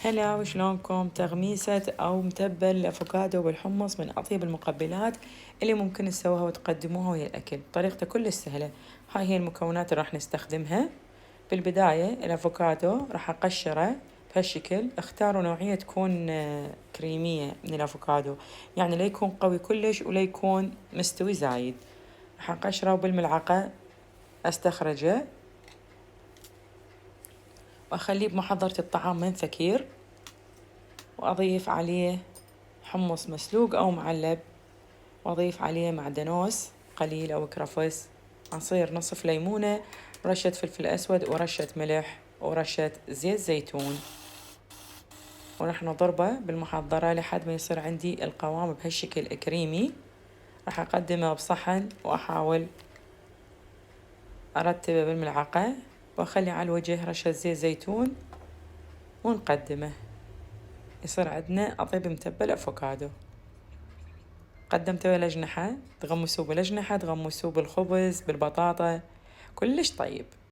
هلا وشلونكم؟ تغميسة أو متبل الأفوكادو بالحمص من أطيب المقبلات اللي ممكن تسووها وتقدموها ويا الأكل. طريقته كلش سهلة. هاي هي المكونات اللي راح نستخدمها. بالبداية الأفوكادو راح أقشره بهالشكل. اختاروا نوعية تكون كريمية من الأفوكادو، يعني لا يكون قوي كلش ولا يكون مستوي زايد. راح أقشره بالملعقة، أستخرجه وأخليه بمحضرة الطعام من ثكير، وأضيف عليه حمص مسلوق أو معلب، وأضيف عليه معدنوس قليل أو كرفس، عصير نصف ليمونة، رشة فلفل أسود ورشة ملح ورشة زيت زيتون، ورح نضربه بالمحضرة لحد ما يصير عندي القوام بهالشكل كريمي. راح أقدمه بصحن وأحاول أرتبه بالملعقة وأخلي على الوجه رشة زيت زيتون ونقدمه. يصير عندنا أطيب متبل أفوكادو. قدمته بالأجنحة، تغمسوه بالأجنحة، تغمسوه بالخبز، بالبطاطا، كلش طيب.